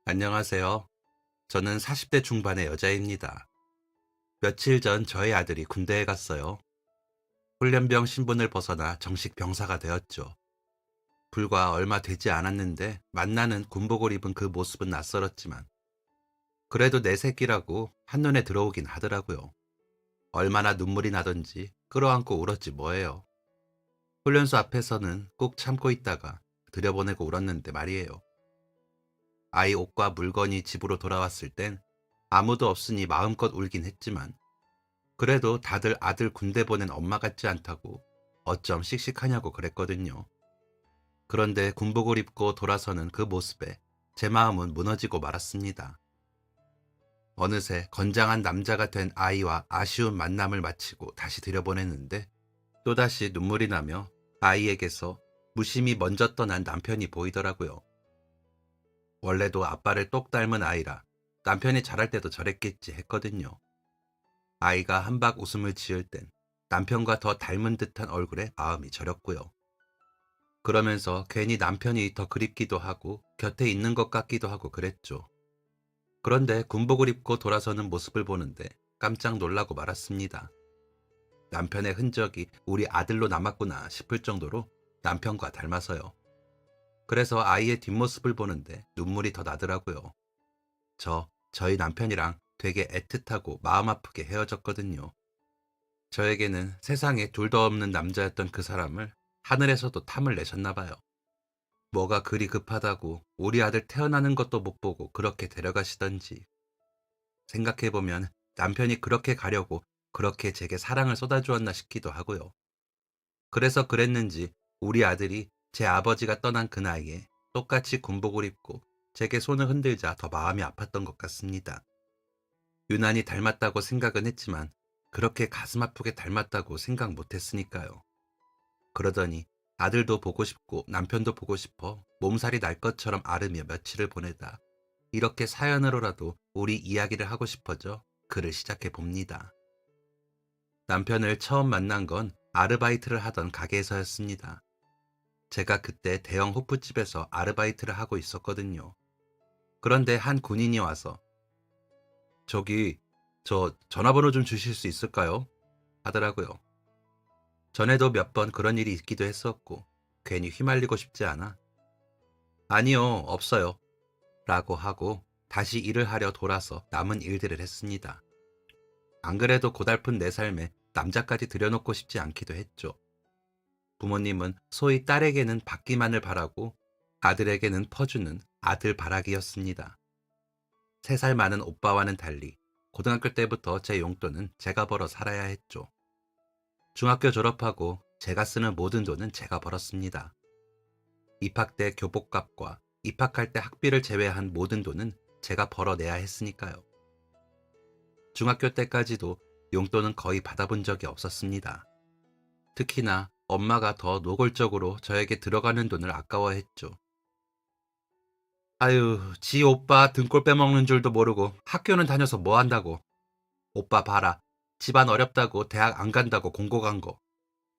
안녕하세요. 저는 40대 중반의 여자입니다. 며칠 전 저희 아들이 군대에 갔어요. 훈련병 신분을 벗어나 정식 병사가 되었죠. 불과 얼마 되지 않았는데 만나는 군복을 입은 그 모습은 낯설었지만 그래도 내 새끼라고 한눈에 들어오긴 하더라고요. 얼마나 눈물이 나던지 끌어안고 울었지 뭐예요. 훈련소 앞에서는 꾹 참고 있다가 들여보내고 울었는데 말이에요. 아이 옷과 물건이 집으로 돌아왔을 땐 아무도 없으니 마음껏 울긴 했지만 그래도 다들 아들 군대 보낸 엄마 같지 않다고 어쩜 씩씩하냐고 그랬거든요. 그런데 군복을 입고 돌아서는 그 모습에 제 마음은 무너지고 말았습니다. 어느새 건장한 남자가 된 아이와 아쉬운 만남을 마치고 다시 들여보냈는데 또다시 눈물이 나며 아이에게서 무심히 먼저 떠난 남편이 보이더라고요. 원래도 아빠를 똑 닮은 아이라 남편이 잘할 때도 저랬겠지 했거든요. 아이가 한박 웃음을 지을 땐 남편과 더 닮은 듯한 얼굴에 마음이 저렸고요. 그러면서 괜히 남편이 더 그립기도 하고 곁에 있는 것 같기도 하고 그랬죠. 그런데 군복을 입고 돌아서는 모습을 보는데 깜짝 놀라고 말았습니다. 남편의 흔적이 우리 아들로 남았구나 싶을 정도로 남편과 닮아서요. 그래서 아이의 뒷모습을 보는데 눈물이 더 나더라고요. 저희 남편이랑 되게 애틋하고 마음 아프게 헤어졌거든요. 저에게는 세상에 둘도 없는 남자였던 그 사람을 하늘에서도 탐을 내셨나 봐요. 뭐가 그리 급하다고 우리 아들 태어나는 것도 못 보고 그렇게 데려가시던지. 생각해보면 남편이 그렇게 가려고 그렇게 제게 사랑을 쏟아주었나 싶기도 하고요. 그래서 그랬는지 우리 아들이 제 아버지가 떠난 그 나이에 똑같이 군복을 입고 제게 손을 흔들자 더 마음이 아팠던 것 같습니다. 유난히 닮았다고 생각은 했지만 그렇게 가슴 아프게 닮았다고 생각 못했으니까요. 그러더니 아들도 보고 싶고 남편도 보고 싶어 몸살이 날 것처럼 앓으며 며칠을 보내다 이렇게 사연으로라도 우리 이야기를 하고 싶어져 글을 시작해 봅니다. 남편을 처음 만난 건 아르바이트를 하던 가게에서였습니다. 제가 그때 대형 호프집에서 아르바이트를 하고 있었거든요. 그런데 한 군인이 와서 저기 저 전화번호 좀 주실 수 있을까요? 하더라고요. 전에도 몇 번 그런 일이 있기도 했었고 괜히 휘말리고 싶지 않아 아니요, 없어요. 라고 하고 다시 일을 하려 돌아서 남은 일들을 했습니다. 안 그래도 고달픈 내 삶에 남자까지 들여놓고 싶지 않기도 했죠. 부모님은 소위 딸에게는 받기만을 바라고 아들에게는 퍼주는 아들 바라기였습니다. 3살 많은 오빠와는 달리 고등학교 때부터 제 용돈은 제가 벌어 살아야 했죠. 중학교 졸업하고 제가 쓰는 모든 돈은 제가 벌었습니다. 입학 때 교복값과 입학할 때 학비를 제외한 모든 돈은 제가 벌어내야 했으니까요. 중학교 때까지도 용돈은 거의 받아본 적이 없었습니다. 특히나 엄마가 더 노골적으로 저에게 들어가는 돈을 아까워했죠. 아유, 지 오빠 등골 빼먹는 줄도 모르고 학교는 다녀서 뭐 한다고. 오빠 봐라. 집안 어렵다고 대학 안 간다고 공고 간 거.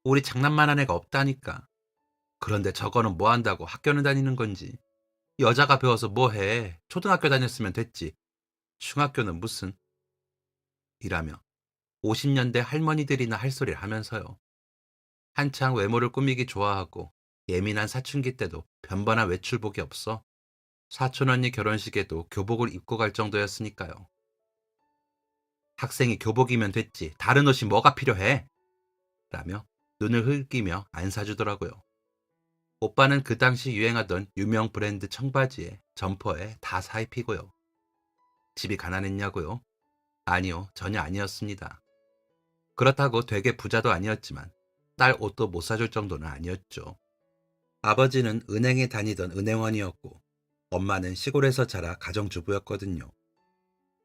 우리 장난만 한 애가 없다니까. 그런데 저거는 뭐 한다고 학교는 다니는 건지. 여자가 배워서 뭐 해. 초등학교 다녔으면 됐지. 중학교는 무슨. 이라며 50년대 할머니들이나 할 소리를 하면서요. 한창 외모를 꾸미기 좋아하고 예민한 사춘기 때도 변번한 외출복이 없어 사촌 언니 결혼식에도 교복을 입고 갈 정도였으니까요. 학생이 교복이면 됐지. 다른 옷이 뭐가 필요해? 라며 눈을 흘기며 안 사주더라고요. 오빠는 그 당시 유행하던 유명 브랜드 청바지에 점퍼에 다 사입히고요. 집이 가난했냐고요? 아니요, 전혀 아니었습니다. 그렇다고 되게 부자도 아니었지만 딸 옷도 못 사줄 정도는 아니었죠. 아버지는 은행에 다니던 은행원이었고 엄마는 시골에서 자라 가정주부였거든요.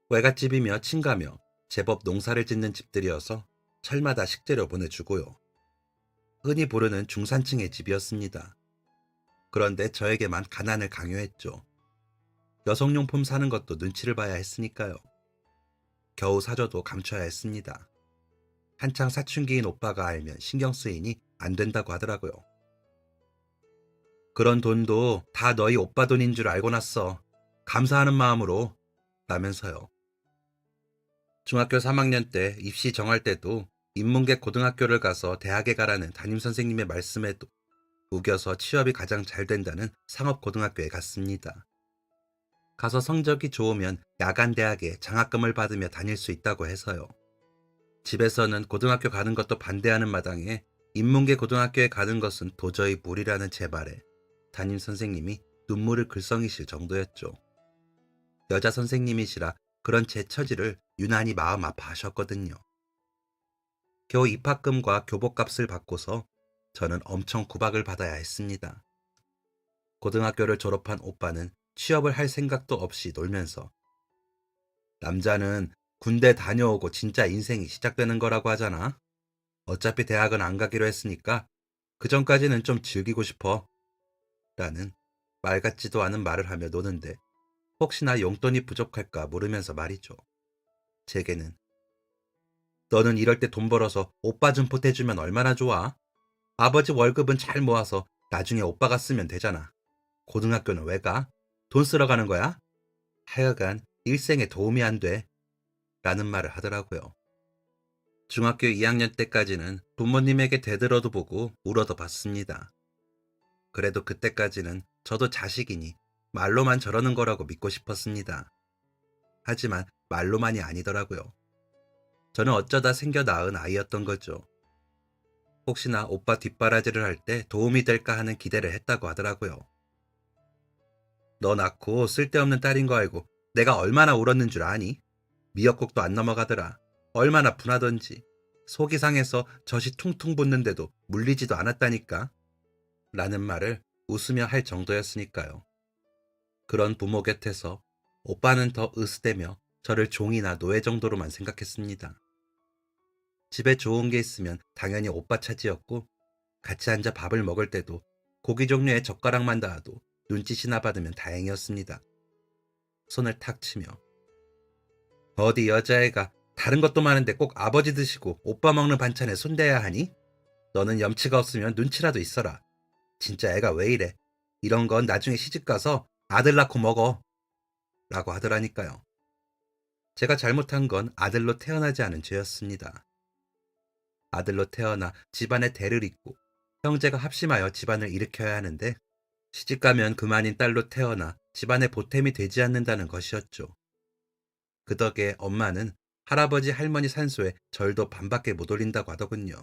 외갓집이며 친가며 제법 농사를 짓는 집들이어서 철마다 식재료 보내주고요. 흔히 부르는 중산층의 집이었습니다. 그런데 저에게만 가난을 강요했죠. 여성용품 사는 것도 눈치를 봐야 했으니까요. 겨우 사줘도 감춰야 했습니다. 한창 사춘기인 오빠가 알면 신경 쓰이니 안 된다고 하더라고요. 그런 돈도 다 너희 오빠 돈인 줄 알고 났어. 감사하는 마음으로 라면서요. 중학교 3학년 때 입시 정할 때도 인문계 고등학교를 가서 대학에 가라는 담임선생님의 말씀에도 우겨서 취업이 가장 잘 된다는 상업고등학교에 갔습니다. 가서 성적이 좋으면 야간 대학에 장학금을 받으며 다닐 수 있다고 해서요. 집에서는 고등학교 가는 것도 반대하는 마당에 인문계 고등학교에 가는 것은 도저히 무리라는 제 말에 담임 선생님이 눈물을 글썽이실 정도였죠. 여자 선생님이시라 그런 제 처지를 유난히 마음 아파하셨거든요. 겨우 입학금과 교복값을 받고서 저는 엄청 구박을 받아야 했습니다. 고등학교를 졸업한 오빠는 취업을 할 생각도 없이 놀면서 남자는 군대 다녀오고 진짜 인생이 시작되는 거라고 하잖아. 어차피 대학은 안 가기로 했으니까 그 전까지는 좀 즐기고 싶어. 라는 말 같지도 않은 말을 하며 노는데 혹시나 용돈이 부족할까 물으면서 말이죠. 제게는 너는 이럴 때 돈 벌어서 오빠 좀 보태주면 얼마나 좋아? 아버지 월급은 잘 모아서 나중에 오빠가 쓰면 되잖아. 고등학교는 왜 가? 돈 쓰러 가는 거야? 하여간 일생에 도움이 안 돼. 라는 말을 하더라고요. 중학교 2학년 때까지는 부모님에게 대들어도 보고 울어도 봤습니다. 그래도 그때까지는 저도 자식이니 말로만 저러는 거라고 믿고 싶었습니다. 하지만 말로만이 아니더라고요. 저는 어쩌다 생겨 낳은 아이였던 거죠. 혹시나 오빠 뒷바라지를 할 때 도움이 될까 하는 기대를 했다고 하더라고요. 너 낳고 쓸데없는 딸인 거 알고 내가 얼마나 울었는 줄 아니? 미역국도 안 넘어가더라. 얼마나 분하던지. 속이 상해서 젖이 퉁퉁 붓는데도 물리지도 않았다니까. 라는 말을 웃으며 할 정도였으니까요. 그런 부모 곁에서 오빠는 더 으스대며 저를 종이나 노예 정도로만 생각했습니다. 집에 좋은 게 있으면 당연히 오빠 차지였고 같이 앉아 밥을 먹을 때도 고기 종류의 젓가락만 닿아도 눈짓이나 받으면 다행이었습니다. 손을 탁 치며 어디 여자애가 다른 것도 많은데 꼭 아버지 드시고 오빠 먹는 반찬에 손대야 하니? 너는 염치가 없으면 눈치라도 있어라. 진짜 애가 왜 이래? 이런 건 나중에 시집가서 아들 낳고 먹어. 라고 하더라니까요. 제가 잘못한 건 아들로 태어나지 않은 죄였습니다. 아들로 태어나 집안의 대를 잇고 형제가 합심하여 집안을 일으켜야 하는데 시집가면 그만인 딸로 태어나 집안의 보탬이 되지 않는다는 것이었죠. 그 덕에 엄마는 할아버지 할머니 산소에 절도 반밖에 못 올린다고 하더군요.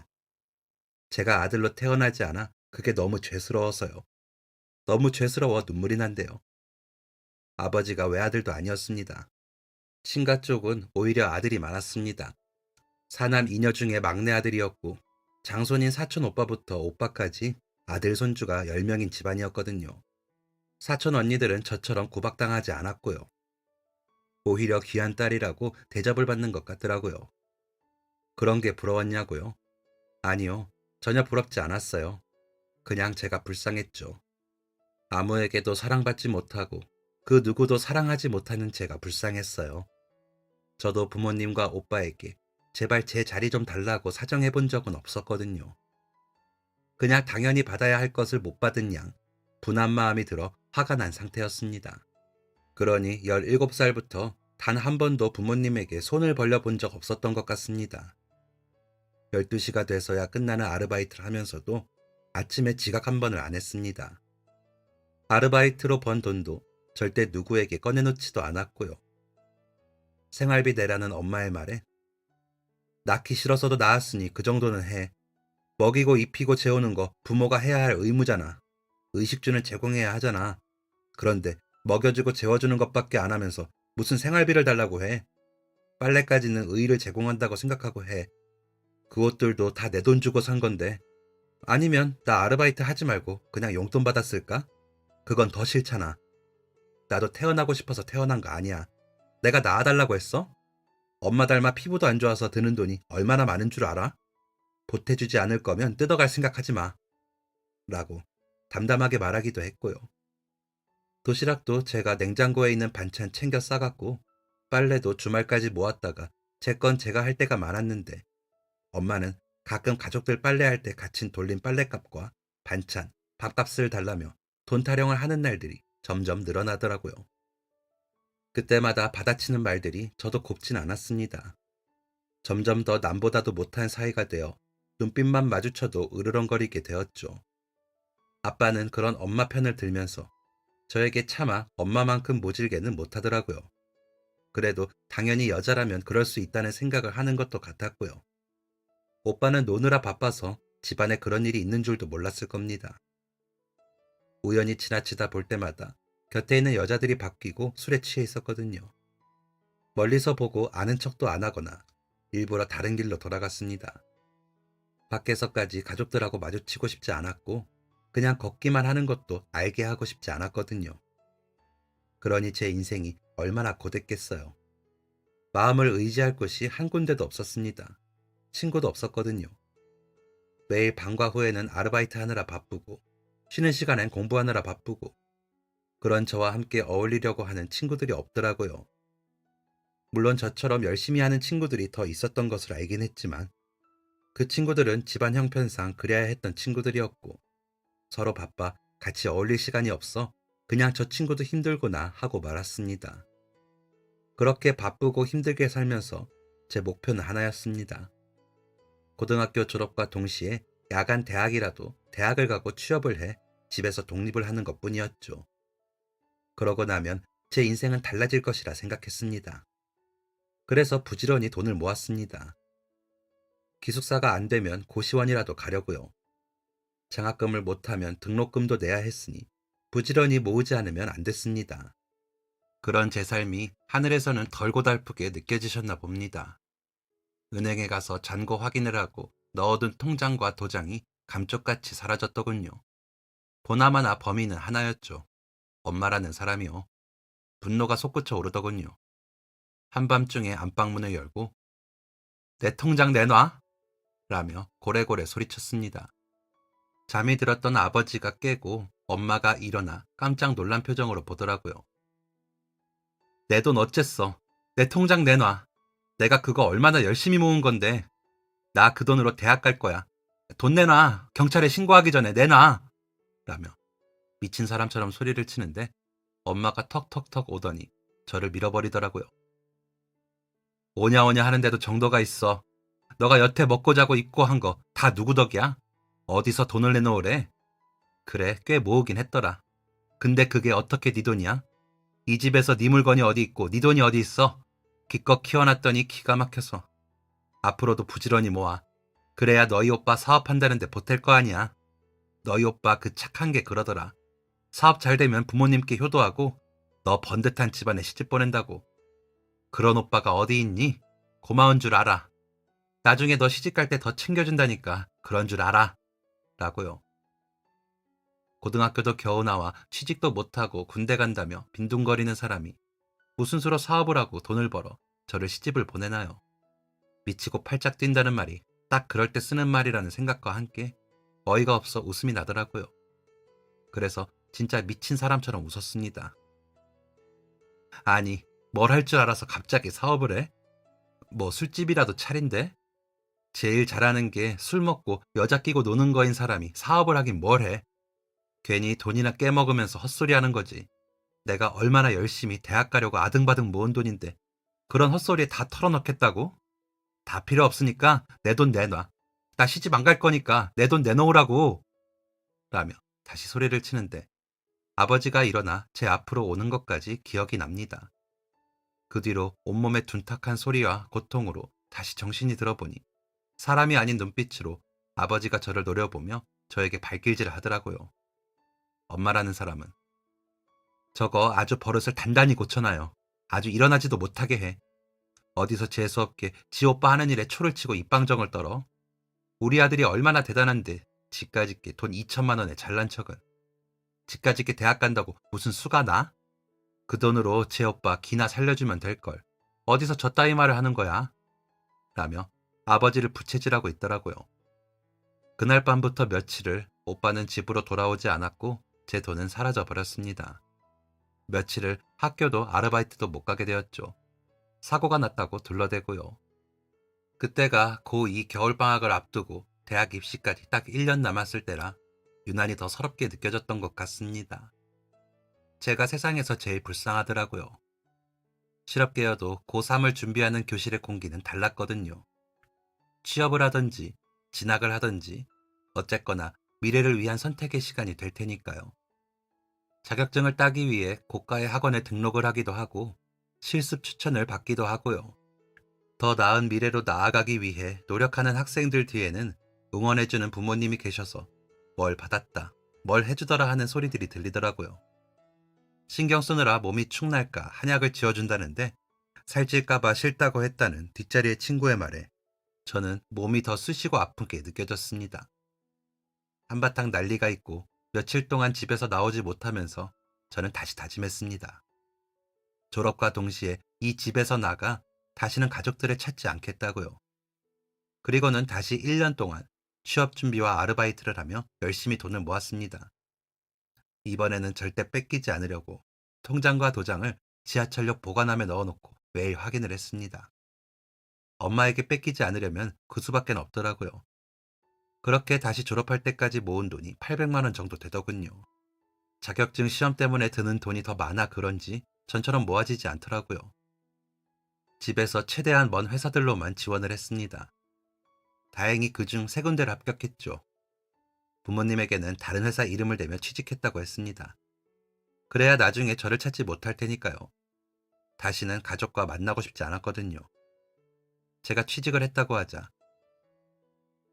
제가 아들로 태어나지 않아 그게 너무 죄스러워서요. 너무 죄스러워 눈물이 난대요. 아버지가 외아들도 아니었습니다. 친가 쪽은 오히려 아들이 많았습니다. 사남 이녀 중에 막내 아들이었고 장손인 사촌 오빠부터 오빠까지 아들 손주가 10명인 집안이었거든요. 사촌 언니들은 저처럼 구박당하지 않았고요. 오히려 귀한 딸이라고 대접을 받는 것 같더라고요. 그런 게 부러웠냐고요? 아니요, 전혀 부럽지 않았어요. 그냥 제가 불쌍했죠. 아무에게도 사랑받지 못하고 그 누구도 사랑하지 못하는 제가 불쌍했어요. 저도 부모님과 오빠에게 제발 제 자리 좀 달라고 사정해 본 적은 없었거든요. 그냥 당연히 받아야 할 것을 못 받은 양 분한 마음이 들어 화가 난 상태였습니다. 그러니 17살부터 단 한 번도 부모님에게 손을 벌려 본 적 없었던 것 같습니다. 12시가 돼서야 끝나는 아르바이트를 하면서도 아침에 지각 한 번을 안 했습니다. 아르바이트로 번 돈도 절대 누구에게 꺼내놓지도 않았고요. 생활비 내라는 엄마의 말에 낳기 싫어서도 낳았으니 그 정도는 해. 먹이고 입히고 재우는 거 부모가 해야 할 의무잖아. 의식주는 제공해야 하잖아. 그런데 먹여주고 재워주는 것밖에 안 하면서 무슨 생활비를 달라고 해. 빨래까지는 의의를 제공한다고 생각하고 해. 그 옷들도 다 내 돈 주고 산 건데. 아니면 나 아르바이트 하지 말고 그냥 용돈 받았을까? 그건 더 싫잖아. 나도 태어나고 싶어서 태어난 거 아니야. 내가 낳아달라고 했어? 엄마 닮아 피부도 안 좋아서 드는 돈이 얼마나 많은 줄 알아? 보태주지 않을 거면 뜯어갈 생각하지 마. 라고 담담하게 말하기도 했고요. 도시락도 제가 냉장고에 있는 반찬 챙겨 싸갔고 빨래도 주말까지 모았다가 제 건 제가 할 때가 많았는데 엄마는 가끔 가족들 빨래할 때 갇힌 돌린 빨랫값과 반찬, 밥값을 달라며 돈 타령을 하는 날들이 점점 늘어나더라고요. 그때마다 받아치는 말들이 저도 곱진 않았습니다. 점점 더 남보다도 못한 사이가 되어 눈빛만 마주쳐도 으르렁거리게 되었죠. 아빠는 그런 엄마 편을 들면서 저에게 차마 엄마만큼 모질게는 못하더라고요. 그래도 당연히 여자라면 그럴 수 있다는 생각을 하는 것도 같았고요. 오빠는 노느라 바빠서 집안에 그런 일이 있는 줄도 몰랐을 겁니다. 우연히 지나치다 볼 때마다 곁에 있는 여자들이 바뀌고 술에 취해 있었거든요. 멀리서 보고 아는 척도 안 하거나 일부러 다른 길로 돌아갔습니다. 밖에서까지 가족들하고 마주치고 싶지 않았고 그냥 걷기만 하는 것도 알게 하고 싶지 않았거든요. 그러니 제 인생이 얼마나 고됐겠어요. 마음을 의지할 곳이 한 군데도 없었습니다. 친구도 없었거든요. 매일 방과 후에는 아르바이트 하느라 바쁘고 쉬는 시간엔 공부하느라 바쁘고 그런 저와 함께 어울리려고 하는 친구들이 없더라고요. 물론 저처럼 열심히 하는 친구들이 더 있었던 것을 알긴 했지만 그 친구들은 집안 형편상 그래야 했던 친구들이었고 서로 바빠 같이 어울릴 시간이 없어 그냥 저 친구도 힘들구나 하고 말았습니다. 그렇게 바쁘고 힘들게 살면서 제 목표는 하나였습니다. 고등학교 졸업과 동시에 야간 대학이라도 대학을 가고 취업을 해 집에서 독립을 하는 것뿐이었죠. 그러고 나면 제 인생은 달라질 것이라 생각했습니다. 그래서 부지런히 돈을 모았습니다. 기숙사가 안 되면 고시원이라도 가려고요. 장학금을 못하면 등록금도 내야 했으니 부지런히 모으지 않으면 안 됐습니다. 그런 제 삶이 하늘에서는 덜 고달프게 느껴지셨나 봅니다. 은행에 가서 잔고 확인을 하고 넣어둔 통장과 도장이 감쪽같이 사라졌더군요. 보나마나 범인은 하나였죠. 엄마라는 사람이요. 분노가 솟구쳐 오르더군요. 한밤중에 안방문을 열고 내 통장 내놔! 라며 고래고래 소리쳤습니다. 잠이 들었던 아버지가 깨고 엄마가 일어나 깜짝 놀란 표정으로 보더라고요. 내 돈 어쨌어? 내 통장 내놔. 내가 그거 얼마나 열심히 모은 건데. 나 그 돈으로 대학 갈 거야. 돈 내놔. 경찰에 신고하기 전에 내놔. 라며 미친 사람처럼 소리를 치는데 엄마가 턱턱턱 오더니 저를 밀어버리더라고요. 오냐 오냐 하는데도 정도가 있어. 너가 여태 먹고 자고 입고 한 거 다 누구 덕이야? 어디서 돈을 내놓으래? 그래, 꽤 모으긴 했더라. 근데 그게 어떻게 네 돈이야? 이 집에서 네 물건이 어디 있고 네 돈이 어디 있어? 기껏 키워놨더니 기가 막혀서. 앞으로도 부지런히 모아. 그래야 너희 오빠 사업한다는데 보탤 거 아니야. 너희 오빠 그 착한 게 그러더라. 사업 잘 되면 부모님께 효도하고 너 번듯한 집안에 시집 보낸다고. 그런 오빠가 어디 있니? 고마운 줄 알아. 나중에 너 시집갈 때 더 챙겨준다니까 그런 줄 알아. 라고요. 고등학교도 겨우 나와 취직도 못하고 군대 간다며 빈둥거리는 사람이 무슨 수로 사업을 하고 돈을 벌어 저를 시집을 보내나요? 미치고 팔짝 뛴다는 말이 딱 그럴 때 쓰는 말이라는 생각과 함께 어이가 없어 웃음이 나더라고요. 그래서 진짜 미친 사람처럼 웃었습니다. 아니, 뭘 할 줄 알아서 갑자기 사업을 해? 뭐 술집이라도 차린대? 제일 잘하는 게 술 먹고 여자 끼고 노는 거인 사람이 사업을 하긴 뭘 해? 괜히 돈이나 깨먹으면서 헛소리하는 거지. 내가 얼마나 열심히 대학 가려고 아등바등 모은 돈인데 그런 헛소리에 다 털어넣겠다고? 다 필요 없으니까 내 돈 내놔. 나 시집 안 갈 거니까 내 돈 내놓으라고. 라며 다시 소리를 치는데 아버지가 일어나 제 앞으로 오는 것까지 기억이 납니다. 그 뒤로 온몸에 둔탁한 소리와 고통으로 다시 정신이 들어보니 사람이 아닌 눈빛으로 아버지가 저를 노려보며 저에게 발길질을 하더라고요. 엄마라는 사람은 저거 아주 버릇을 단단히 고쳐놔요. 아주 일어나지도 못하게 해. 어디서 재수없게 지 오빠 하는 일에 초를 치고 입방정을 떨어. 우리 아들이 얼마나 대단한데 지까짓게 돈 2천만 원에 잘난 척은. 지까짓게 대학 간다고 무슨 수가 나? 그 돈으로 제 오빠 기나 살려주면 될걸. 어디서 저 따위 말을 하는 거야? 라며 아버지를 부채질하고 있더라고요. 그날 밤부터 며칠을 오빠는 집으로 돌아오지 않았고 제 돈은 사라져 버렸습니다. 며칠을 학교도 아르바이트도 못 가게 되었죠. 사고가 났다고 둘러대고요. 그때가 고2 겨울방학을 앞두고 대학 입시까지 딱 1년 남았을 때라 유난히 더 서럽게 느껴졌던 것 같습니다. 제가 세상에서 제일 불쌍하더라고요. 실업계여도 고3을 준비하는 교실의 공기는 달랐거든요. 취업을 하든지, 진학을 하든지, 어쨌거나 미래를 위한 선택의 시간이 될 테니까요. 자격증을 따기 위해 고가의 학원에 등록을 하기도 하고, 실습 추천을 받기도 하고요. 더 나은 미래로 나아가기 위해 노력하는 학생들 뒤에는 응원해주는 부모님이 계셔서 뭘 받았다, 뭘 해주더라 하는 소리들이 들리더라고요. 신경 쓰느라 몸이 축날까 한약을 지어준다는데 살찔까봐 싫다고 했다는 뒷자리의 친구의 말에 저는 몸이 더 쑤시고 아프게 느껴졌습니다. 한바탕 난리가 있고 며칠 동안 집에서 나오지 못하면서 저는 다시 다짐했습니다. 졸업과 동시에 이 집에서 나가 다시는 가족들을 찾지 않겠다고요. 그리고는 다시 1년 동안 취업 준비와 아르바이트를 하며 열심히 돈을 모았습니다. 이번에는 절대 뺏기지 않으려고 통장과 도장을 지하철역 보관함에 넣어놓고 매일 확인을 했습니다. 엄마에게 뺏기지 않으려면 그 수밖에 없더라고요. 그렇게 다시 졸업할 때까지 모은 돈이 800만 원 정도 되더군요. 자격증 시험 때문에 드는 돈이 더 많아 그런지 전처럼 모아지지 않더라고요. 집에서 최대한 먼 회사들로만 지원을 했습니다. 다행히 그중 3군데를 합격했죠. 부모님에게는 다른 회사 이름을 대며 취직했다고 했습니다. 그래야 나중에 저를 찾지 못할 테니까요. 다시는 가족과 만나고 싶지 않았거든요. 제가 취직을 했다고 하자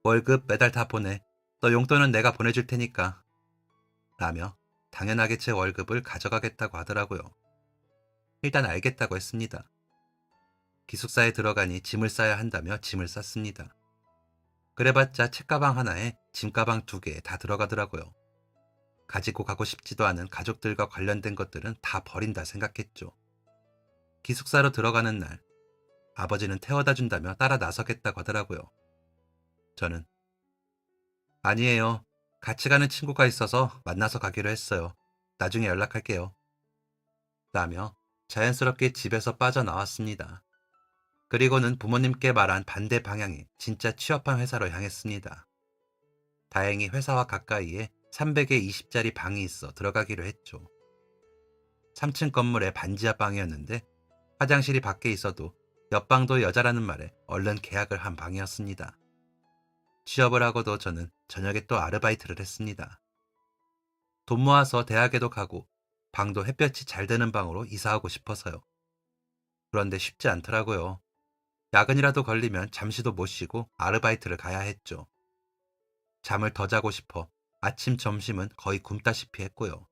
월급 매달 다 보내. 너 용돈은 내가 보내줄 테니까. 라며 당연하게 제 월급을 가져가겠다고 하더라고요. 일단 알겠다고 했습니다. 기숙사에 들어가니 짐을 싸야 한다며 짐을 쌌습니다. 그래봤자 책가방 하나에 짐가방 2개 다 들어가더라고요. 가지고 가고 싶지도 않은 가족들과 관련된 것들은 다 버린다 생각했죠. 기숙사로 들어가는 날 아버지는 태워다 준다며 따라 나서겠다고 하더라고요. 저는 아니에요. 같이 가는 친구가 있어서 만나서 가기로 했어요. 나중에 연락할게요. 라며 자연스럽게 집에서 빠져나왔습니다. 그리고는 부모님께 말한 반대 방향의 진짜 취업한 회사로 향했습니다. 다행히 회사와 가까이에 300에 20짜리 방이 있어 들어가기로 했죠. 3층 건물의 반지하 방이었는데 화장실이 밖에 있어도 옆방도 여자라는 말에 얼른 계약을 한 방이었습니다. 취업을 하고도 저는 저녁에 또 아르바이트를 했습니다. 돈 모아서 대학에도 가고 방도 햇볕이 잘 드는 방으로 이사하고 싶어서요. 그런데 쉽지 않더라고요. 야근이라도 걸리면 잠시도 못 쉬고 아르바이트를 가야 했죠. 잠을 더 자고 싶어 아침, 점심은 거의 굶다시피 했고요.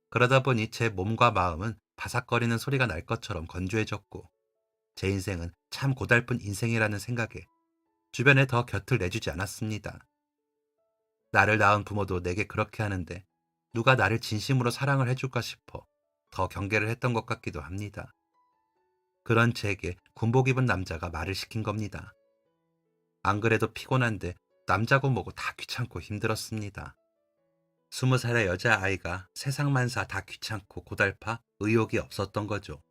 그러다 보니 제 몸과 마음은 바삭거리는 소리가 날 것처럼 건조해졌고 제 인생은 참 고달픈 인생이라는 생각에 주변에 더 곁을 내주지 않았습니다. 나를 낳은 부모도 내게 그렇게 하는데 누가 나를 진심으로 사랑을 해줄까 싶어 더 경계를 했던 것 같기도 합니다. 그런 제게 군복 입은 남자가 말을 시킨 겁니다. 안 그래도 피곤한데 남자고 뭐고 다 귀찮고 힘들었습니다. 20살의 여자아이가 세상만사 다 귀찮고 고달파 의욕이 없었던 거죠.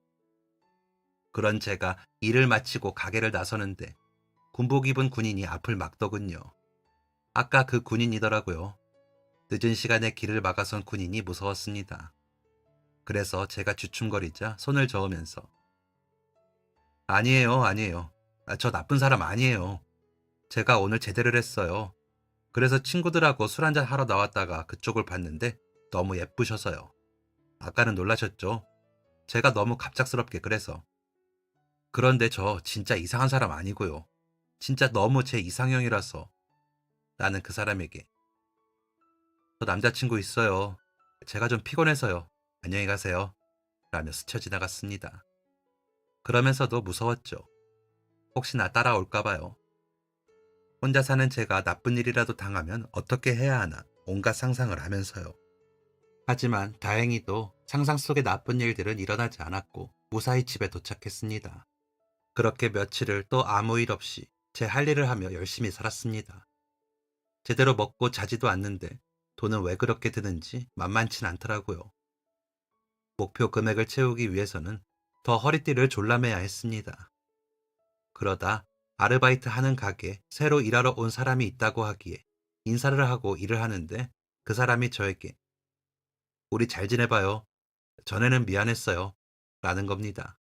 그런 제가 일을 마치고 가게를 나서는데 군복 입은 군인이 앞을 막더군요. 아까 그 군인이더라고요. 늦은 시간에 길을 막아선 군인이 무서웠습니다. 그래서 제가 주춤거리자 손을 저으면서 아니에요, 아니에요. 저 나쁜 사람 아니에요. 제가 오늘 제대를 했어요. 그래서 친구들하고 술 한잔 하러 나왔다가 그쪽을 봤는데 너무 예쁘셔서요. 아까는 놀라셨죠? 제가 너무 갑작스럽게 그래서. 그런데 저 진짜 이상한 사람 아니고요. 진짜 너무 제 이상형이라서. 나는 그 사람에게 저 남자친구 있어요. 제가 좀 피곤해서요. 안녕히 가세요. 라며 스쳐 지나갔습니다. 그러면서도 무서웠죠. 혹시나 따라올까봐요. 혼자 사는 제가 나쁜 일이라도 당하면 어떻게 해야 하나 온갖 상상을 하면서요. 하지만 다행히도 상상 속의 나쁜 일들은 일어나지 않았고 무사히 집에 도착했습니다. 그렇게 며칠을 또 아무 일 없이 제 할 일을 하며 열심히 살았습니다. 제대로 먹고 자지도 않는데 돈은 왜 그렇게 드는지 만만치 않더라고요. 목표 금액을 채우기 위해서는 더 허리띠를 졸라매야 했습니다. 그러다 아르바이트 하는 가게에 새로 일하러 온 사람이 있다고 하기에 인사를 하고 일을 하는데 그 사람이 저에게 우리 잘 지내봐요. 전에는 미안했어요. 라는 겁니다.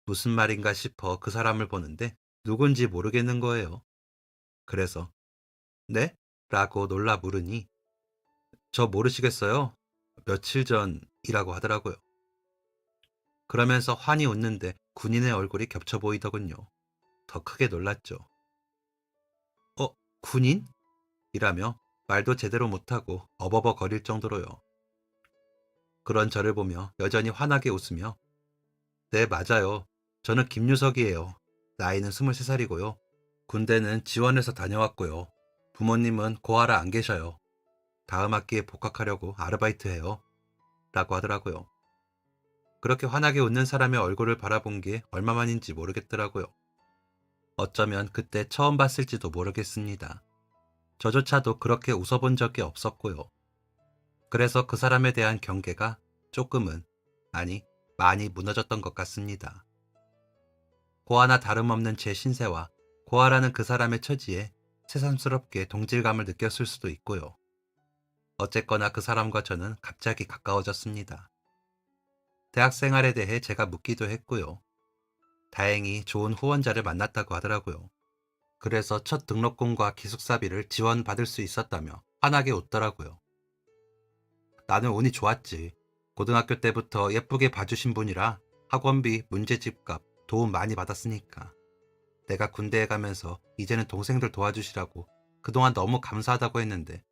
무슨 말인가 싶어 그 사람을 보는데 누군지 모르겠는 거예요. 그래서 네? 라고 놀라 물으니 저 모르시겠어요? 며칠 전이라고 하더라고요. 그러면서 환히 웃는데 군인의 얼굴이 겹쳐 보이더군요. 더 크게 놀랐죠. 어, 군인? 이라며 말도 제대로 못하고 어버버거릴 정도로요. 그런 저를 보며 여전히 환하게 웃으며 네, 맞아요. 저는 김유석이에요. 나이는 23살이고요. 군대는 지원해서 다녀왔고요. 부모님은 고아라 안 계셔요. 다음 학기에 복학하려고 아르바이트 해요. 라고 하더라고요. 그렇게 환하게 웃는 사람의 얼굴을 바라본 게 얼마만인지 모르겠더라고요. 어쩌면 그때 처음 봤을지도 모르겠습니다. 저조차도 그렇게 웃어본 적이 없었고요. 그래서 그 사람에 대한 경계가 조금은, 아니, 많이 무너졌던 것 같습니다. 고아나 다름없는 제 신세와 고아라는 그 사람의 처지에 새삼스럽게 동질감을 느꼈을 수도 있고요. 어쨌거나 그 사람과 저는 갑자기 가까워졌습니다. 대학 생활에 대해 제가 묻기도 했고요. 다행히 좋은 후원자를 만났다고 하더라고요. 그래서 첫 등록금과 기숙사비를 지원받을 수 있었다며 환하게 웃더라고요. 나는 운이 좋았지. 고등학교 때부터 예쁘게 봐주신 분이라 학원비, 문제집값 도움 많이 받았으니까. 내가 군대에 가면서 이제는 동생들 도와주시라고 그동안 너무 감사하다고 했는데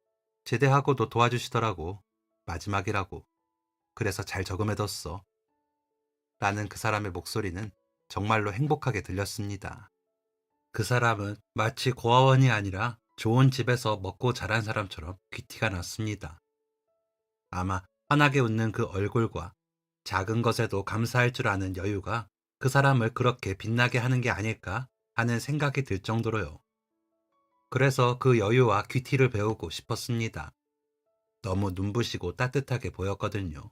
제대하고도 도와주시더라고. 마지막이라고. 그래서 잘 저금해뒀어. 라는 그 사람의 목소리는 정말로 행복하게 들렸습니다. 그 사람은 마치 고아원이 아니라 좋은 집에서 먹고 자란 사람처럼 귀티가 났습니다. 아마 환하게 웃는 그 얼굴과 작은 것에도 감사할 줄 아는 여유가 그 사람을 그렇게 빛나게 하는 게 아닐까 하는 생각이 들 정도로요. 그래서 그 여유와 귀티를 배우고 싶었습니다. 너무 눈부시고 따뜻하게 보였거든요.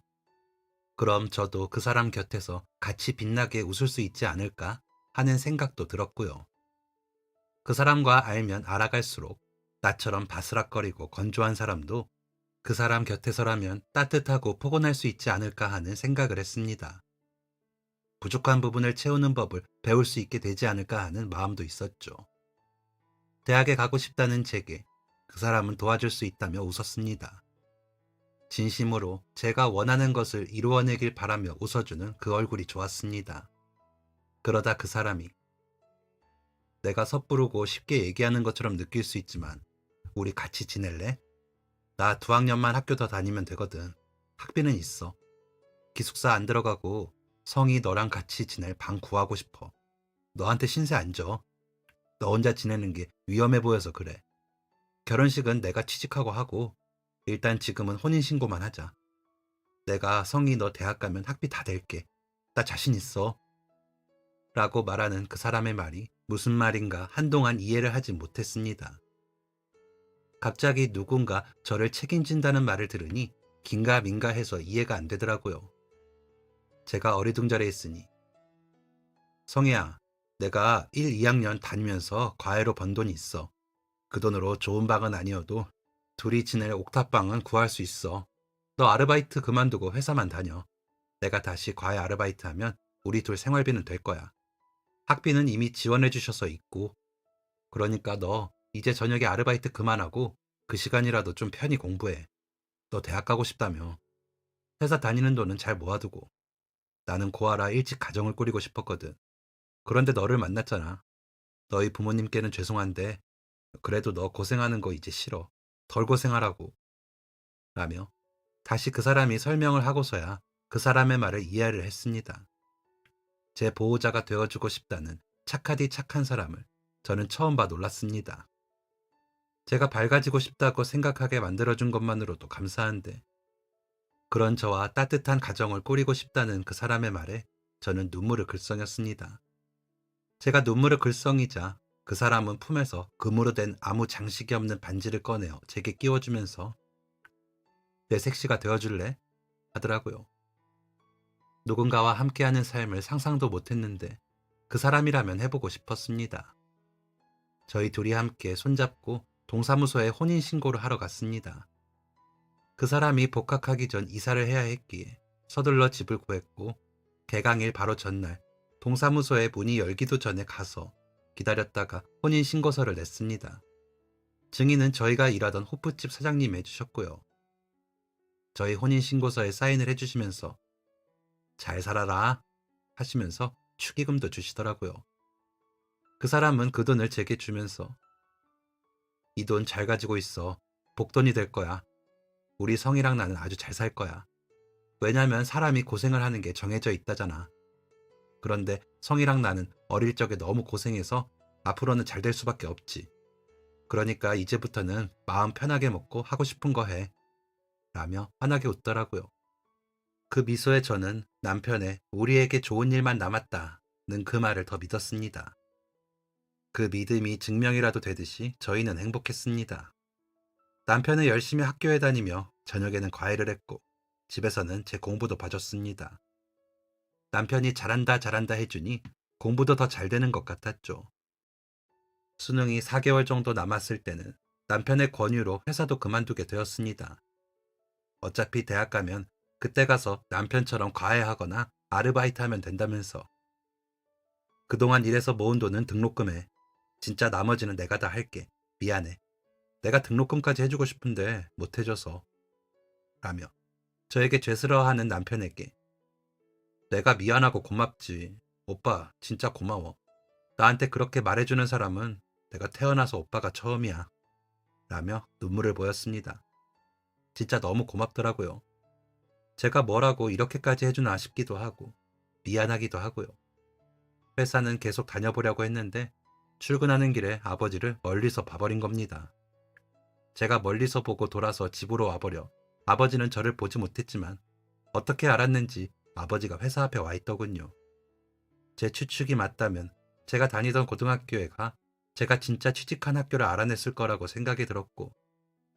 그럼 저도 그 사람 곁에서 같이 빛나게 웃을 수 있지 않을까 하는 생각도 들었고요. 그 사람과 알면 알아갈수록 나처럼 바스락거리고 건조한 사람도 그 사람 곁에서라면 따뜻하고 포근할 수 있지 않을까 하는 생각을 했습니다. 부족한 부분을 채우는 법을 배울 수 있게 되지 않을까 하는 마음도 있었죠. 대학에 가고 싶다는 제게 그 사람은 도와줄 수 있다며 웃었습니다. 진심으로 제가 원하는 것을 이루어내길 바라며 웃어주는 그 얼굴이 좋았습니다. 그러다 그 사람이 내가 섣부르고 쉽게 얘기하는 것처럼 느낄 수 있지만 우리 같이 지낼래? 나 2학년만 학교 더 다니면 되거든. 학비는 있어. 기숙사 안 들어가고 성이 너랑 같이 지낼 방 구하고 싶어. 너한테 신세 안 져. 너 혼자 지내는 게 위험해 보여서 그래. 결혼식은 내가 취직하고 하고 일단 지금은 혼인신고만 하자. 내가 성이 너 대학 가면 학비 다 댈게. 나 자신 있어. 라고 말하는 그 사람의 말이 무슨 말인가 한동안 이해를 하지 못했습니다. 갑자기 누군가 저를 책임진다는 말을 들으니 긴가민가 해서 이해가 안 되더라고요. 제가 어리둥절해 있으니 성희야, 내가 1, 2학년 다니면서 과외로 번 돈이 있어. 그 돈으로 좋은 방은 아니어도 둘이 지낼 옥탑방은 구할 수 있어. 너 아르바이트 그만두고 회사만 다녀. 내가 다시 과외 아르바이트 하면 우리 둘 생활비는 될 거야. 학비는 이미 지원해 주셔서 있고. 그러니까 너 이제 저녁에 아르바이트 그만하고 그 시간이라도 좀 편히 공부해. 너 대학 가고 싶다며. 회사 다니는 돈은 잘 모아두고. 나는 고아라 일찍 가정을 꾸리고 싶었거든. 그런데 너를 만났잖아. 너희 부모님께는 죄송한데 그래도 너 고생하는 거 이제 싫어. 덜 고생하라고. 라며 다시 그 사람이 설명을 하고서야 그 사람의 말을 이해를 했습니다. 제 보호자가 되어주고 싶다는 착하디 착한 사람을 저는 처음 봐 놀랐습니다. 제가 밝아지고 싶다고 생각하게 만들어준 것만으로도 감사한데 그런 저와 따뜻한 가정을 꾸리고 싶다는 그 사람의 말에 저는 눈물을 글썽였습니다. 제가 눈물을 글썽이자 그 사람은 품에서 금으로 된 아무 장식이 없는 반지를 꺼내어 제게 끼워주면서 내 색시가 되어줄래? 하더라고요. 누군가와 함께하는 삶을 상상도 못했는데 그 사람이라면 해보고 싶었습니다. 저희 둘이 함께 손잡고 동사무소에 혼인신고를 하러 갔습니다. 그 사람이 복학하기 전 이사를 해야 했기에 서둘러 집을 구했고 개강일 바로 전날 동사무소에 문이 열기도 전에 가서 기다렸다가 혼인신고서를 냈습니다. 증인은 저희가 일하던 호프집 사장님이 해주셨고요. 저희 혼인신고서에 사인을 해주시면서 잘 살아라 하시면서 축의금도 주시더라고요. 그 사람은 그 돈을 제게 주면서 이 돈 잘 가지고 있어. 복돈이 될 거야. 우리 성이랑 나는 아주 잘 살 거야. 왜냐면 사람이 고생을 하는 게 정해져 있다잖아. 그런데 성이랑 나는 어릴 적에 너무 고생해서 앞으로는 잘 될 수밖에 없지. 그러니까 이제부터는 마음 편하게 먹고 하고 싶은 거 해. 라며 환하게 웃더라고요. 그 미소에 저는 남편의 우리에게 좋은 일만 남았다는 그 말을 더 믿었습니다. 그 믿음이 증명이라도 되듯이 저희는 행복했습니다. 남편은 열심히 학교에 다니며 저녁에는 과외를 했고 집에서는 제 공부도 봐줬습니다. 남편이 잘한다 잘한다 해주니 공부도 더 잘 되는 것 같았죠. 수능이 4개월 정도 남았을 때는 남편의 권유로 회사도 그만두게 되었습니다. 어차피 대학 가면 그때 가서 남편처럼 과외하거나 아르바이트 하면 된다면서. 그동안 일해서 모은 돈은 등록금에 진짜 나머지는 내가 다 할게. 미안해. 내가 등록금까지 해주고 싶은데 못 해줘서. 라며 저에게 죄스러워하는 남편에게 내가 미안하고 고맙지. 오빠 진짜 고마워. 나한테 그렇게 말해주는 사람은 내가 태어나서 오빠가 처음이야. 라며 눈물을 보였습니다. 진짜 너무 고맙더라고요. 제가 뭐라고 이렇게까지 해주나 싶기도 하고 미안하기도 하고요. 회사는 계속 다녀보려고 했는데 출근하는 길에 아버지를 멀리서 봐버린 겁니다. 제가 멀리서 보고 돌아서 집으로 와버려 아버지는 저를 보지 못했지만 어떻게 알았는지 아버지가 회사 앞에 와 있더군요. 제 추측이 맞다면 제가 다니던 고등학교에 가 제가 진짜 취직한 학교를 알아냈을 거라고 생각이 들었고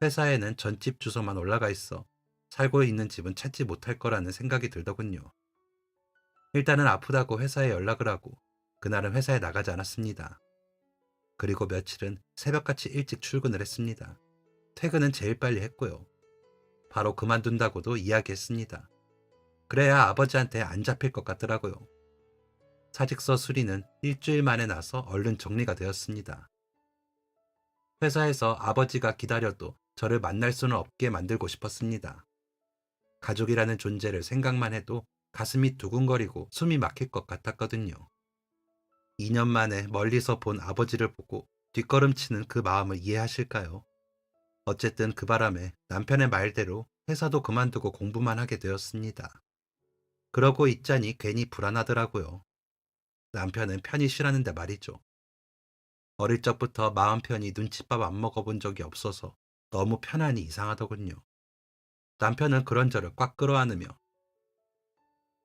회사에는 전집 주소만 올라가 있어 살고 있는 집은 찾지 못할 거라는 생각이 들더군요. 일단은 아프다고 회사에 연락을 하고 그날은 회사에 나가지 않았습니다. 그리고 며칠은 새벽같이 일찍 출근을 했습니다. 퇴근은 제일 빨리 했고요. 바로 그만둔다고도 이야기했습니다. 그래야 아버지한테 안 잡힐 것 같더라고요. 사직서 수리는 일주일 만에 나서 얼른 정리가 되었습니다. 회사에서 아버지가 기다려도 저를 만날 수는 없게 만들고 싶었습니다. 가족이라는 존재를 생각만 해도 가슴이 두근거리고 숨이 막힐 것 같았거든요. 2년 만에 멀리서 본 아버지를 보고 뒷걸음치는 그 마음을 이해하실까요? 어쨌든 그 바람에 남편의 말대로 회사도 그만두고 공부만 하게 되었습니다. 그러고 있자니 괜히 불안하더라고요. 남편은 편히 쉬라는데 말이죠. 어릴 적부터 마음 편히 눈칫밥 안 먹어본 적이 없어서 너무 편하니 이상하더군요. 남편은 그런 저를 꽉 끌어안으며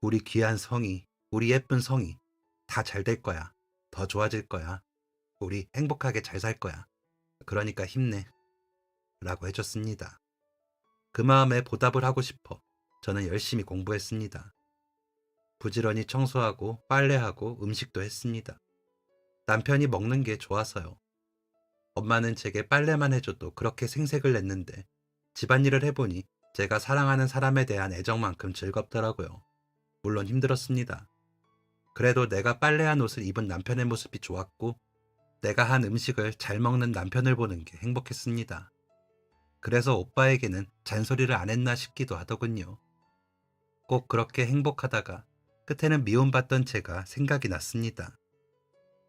우리 귀한 성이, 우리 예쁜 성이 다 잘 될 거야. 더 좋아질 거야. 우리 행복하게 잘 살 거야. 그러니까 힘내. 라고 해줬습니다. 그 마음에 보답을 하고 싶어 저는 열심히 공부했습니다. 부지런히 청소하고 빨래하고 음식도 했습니다. 남편이 먹는 게 좋아서요. 엄마는 제게 빨래만 해줘도 그렇게 생색을 냈는데 집안일을 해보니 제가 사랑하는 사람에 대한 애정만큼 즐겁더라고요. 물론 힘들었습니다. 그래도 내가 빨래한 옷을 입은 남편의 모습이 좋았고 내가 한 음식을 잘 먹는 남편을 보는 게 행복했습니다. 그래서 오빠에게는 잔소리를 안 했나 싶기도 하더군요. 꼭 그렇게 행복하다가 끝에는 미움받던 제가 생각이 났습니다.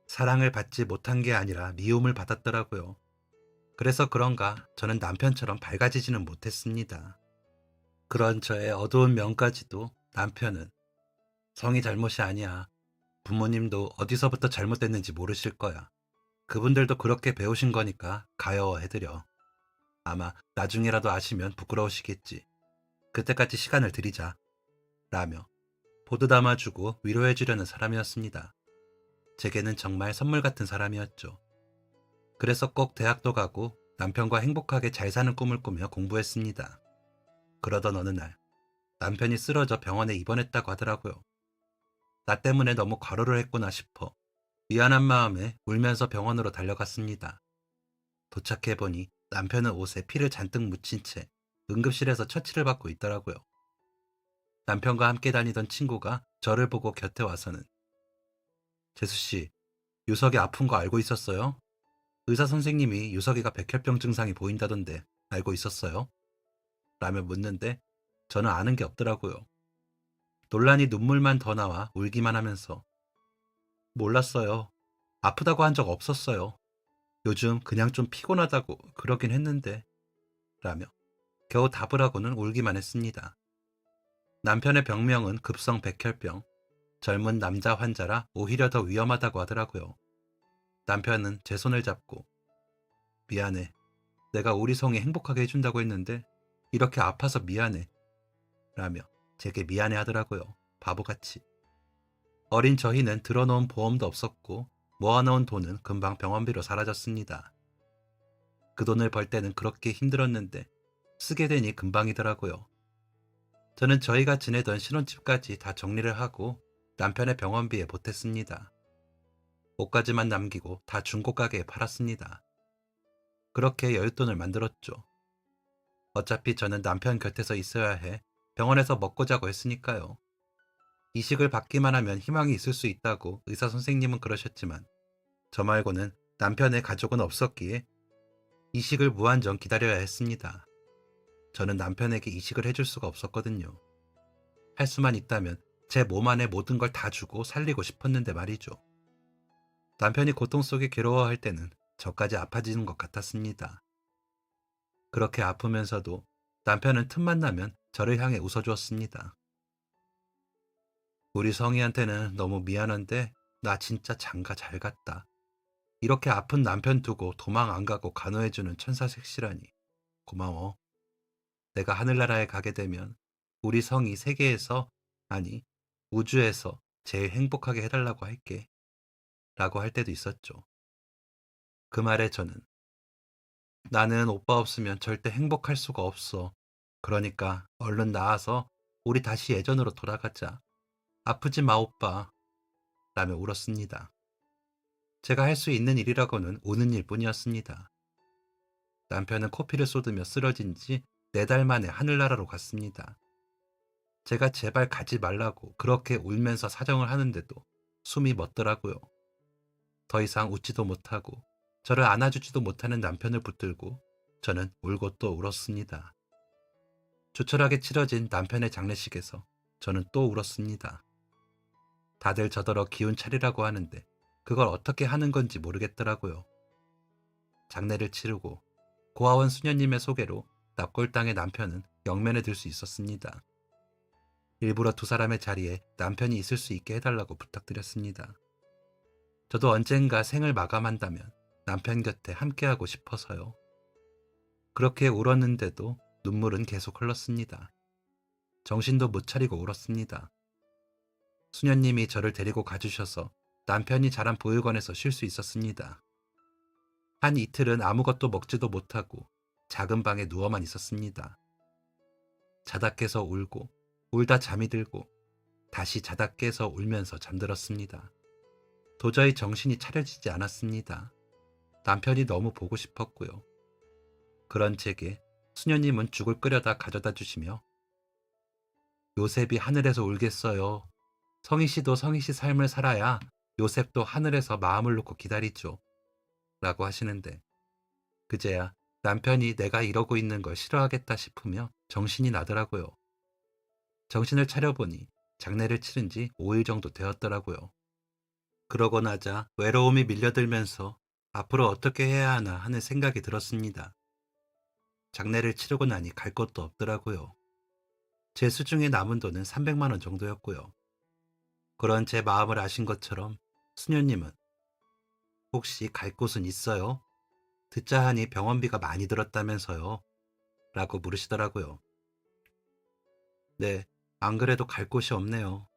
사랑을 받지 못한 게 아니라 미움을 받았더라고요. 그래서 그런가 저는 남편처럼 밝아지지는 못했습니다. 그런 저의 어두운 면까지도 남편은 성이 잘못이 아니야. 부모님도 어디서부터 잘못됐는지 모르실 거야. 그분들도 그렇게 배우신 거니까 가여워해드려. 아마 나중에라도 아시면 부끄러우시겠지. 그때까지 시간을 드리자. 라며 보드 담아주고 위로해주려는 사람이었습니다. 제게는 정말 선물 같은 사람이었죠. 그래서 꼭 대학도 가고 남편과 행복하게 잘 사는 꿈을 꾸며 공부했습니다. 그러던 어느 날 남편이 쓰러져 병원에 입원했다고 하더라고요. 나 때문에 너무 과로를 했구나 싶어 미안한 마음에 울면서 병원으로 달려갔습니다. 도착해보니 남편은 옷에 피를 잔뜩 묻힌 채 응급실에서 처치를 받고 있더라고요. 남편과 함께 다니던 친구가 저를 보고 곁에 와서는 재수 씨, 유석이 아픈 거 알고 있었어요? 의사 선생님이 유석이가 백혈병 증상이 보인다던데 알고 있었어요? 라며 묻는데 저는 아는 게 없더라고요. 논란이 눈물만 더 나와 울기만 하면서 몰랐어요. 아프다고 한 적 없었어요. 요즘 그냥 좀 피곤하다고 그러긴 했는데 라며 겨우 답을 하고는 울기만 했습니다. 남편의 병명은 급성 백혈병, 젊은 남자 환자라 오히려 더 위험하다고 하더라고요. 남편은 제 손을 잡고 미안해. 내가 우리 성이 행복하게 해준다고 했는데 이렇게 아파서 미안해. 라며 제게 미안해 하더라고요. 바보같이. 어린 저희는 들어놓은 보험도 없었고 모아놓은 돈은 금방 병원비로 사라졌습니다. 그 돈을 벌 때는 그렇게 힘들었는데 쓰게 되니 금방이더라고요. 저는 저희가 지내던 신혼집까지 다 정리를 하고 남편의 병원비에 보탰습니다. 옷가지만 남기고 다 중고가게에 팔았습니다. 그렇게 여윳돈을 만들었죠. 어차피 저는 남편 곁에서 있어야 해 병원에서 먹고 자고 했으니까요. 이식을 받기만 하면 희망이 있을 수 있다고 의사 선생님은 그러셨지만 저 말고는 남편의 가족은 없었기에 이식을 무한정 기다려야 했습니다. 저는 남편에게 이식을 해줄 수가 없었거든요. 할 수만 있다면 제 몸 안에 모든 걸 다 주고 살리고 싶었는데 말이죠. 남편이 고통 속에 괴로워할 때는 저까지 아파지는 것 같았습니다. 그렇게 아프면서도 남편은 틈만 나면 저를 향해 웃어주었습니다. 우리 성희한테는 너무 미안한데 나 진짜 장가 잘 갔다. 이렇게 아픈 남편 두고 도망 안 가고 간호해주는 천사 색시라니 고마워. 내가 하늘나라에 가게 되면 우리 성이 세계에서, 아니 우주에서 제일 행복하게 해달라고 할게. 라고 할 때도 있었죠. 그 말에 저는 나는 오빠 없으면 절대 행복할 수가 없어. 그러니까 얼른 나와서 우리 다시 예전으로 돌아가자. 아프지 마 오빠. 라며 울었습니다. 제가 할 수 있는 일이라고는 우는 일뿐이었습니다. 남편은 코피를 쏟으며 쓰러진 지 4달 만에 하늘나라로 갔습니다. 제가 제발 가지 말라고 그렇게 울면서 사정을 하는데도 숨이 멎더라고요. 더 이상 웃지도 못하고 저를 안아주지도 못하는 남편을 붙들고 저는 울고 또 울었습니다. 조촐하게 치러진 남편의 장례식에서 저는 또 울었습니다. 다들 저더러 기운 차리라고 하는데 그걸 어떻게 하는 건지 모르겠더라고요. 장례를 치르고 고아원 수녀님의 소개로 납골당의 남편은 영면에 들 수 있었습니다. 일부러 두 사람의 자리에 남편이 있을 수 있게 해달라고 부탁드렸습니다. 저도 언젠가 생을 마감한다면 남편 곁에 함께하고 싶어서요. 그렇게 울었는데도 눈물은 계속 흘렀습니다. 정신도 못 차리고 울었습니다. 수녀님이 저를 데리고 가주셔서 남편이 자란 보육원에서 쉴 수 있었습니다. 한 이틀은 아무것도 먹지도 못하고 작은 방에 누워만 있었습니다. 자다 깨서 울고 울다 잠이 들고 다시 자다 깨서 울면서 잠들었습니다. 도저히 정신이 차려지지 않았습니다. 남편이 너무 보고 싶었고요. 그런 제게 수녀님은 죽을 끓여다 가져다 주시며 요셉이 하늘에서 울겠어요. 성희 씨도 성희 씨 삶을 살아야 요셉도 하늘에서 마음을 놓고 기다리죠. 라고 하시는데 그제야 남편이 내가 이러고 있는 걸 싫어하겠다 싶으며 정신이 나더라고요. 정신을 차려보니 장례를 치른 지 5일 정도 되었더라고요. 그러고 나자 외로움이 밀려들면서 앞으로 어떻게 해야 하나 하는 생각이 들었습니다. 장례를 치르고 나니 갈 곳도 없더라고요. 제 수중에 남은 돈은 300만 원 정도였고요. 그런 제 마음을 아신 것처럼 수녀님은 혹시 갈 곳은 있어요? 듣자 하니 병원비가 많이 들었다면서요. 라고 물으시더라고요. 네, 안 그래도 갈 곳이 없네요.